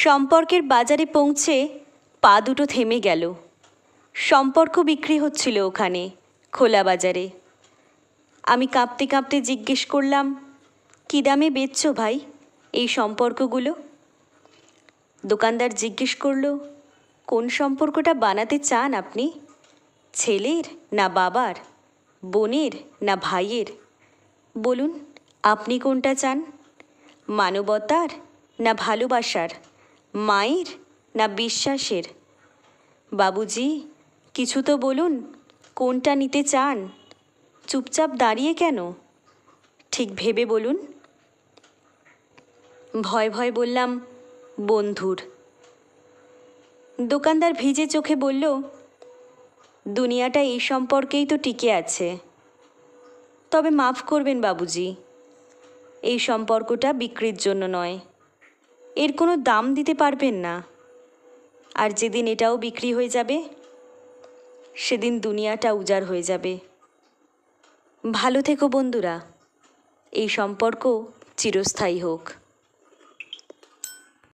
সম্পর্কের বাজারে পৌঁছে পা দুটো থেমে গেল। সম্পর্ক বিক্রি হচ্ছিল ওখানে, খোলা বাজারে। আমি কাঁপতে কাঁপতে জিজ্ঞেস করলাম, কী দামে বেচছো ভাই এই সম্পর্কগুলো? দোকানদার জিজ্ঞেস করলো, কোন সম্পর্কটা বানাতে চান আপনি? ছেলের না বাবার, বোনের না ভাইয়ের? বলুন, আপনি কোনটা চান? মানবতার না ভালোবাসার, মায়ের না বিশ্বাসের? বাবুজি, কিছু তো বলুন, কোনটা নিতে চান? চুপচাপ দাঁড়িয়ে কেন? ঠিক ভেবে বলুন। ভয় ভয় বললাম, বন্ধুর। দোকানদার ভিজে চোখে বলল, দুনিয়াটা এই সম্পর্কেই তো টিকে আছে। তবে মাফ করবেন বাবুজি, এই সম্পর্কটা বিক্রির জন্য নয়। এর কোনো দাম দিতে পারবেন না। আর যেদিন এটাও বিক্রি হয়ে যাবে, সেদিন দুনিয়াটা উজাড় হয়ে যাবে। ভালো থেকো বন্ধুরা, এই সম্পর্ক চিরস্থায়ী হোক।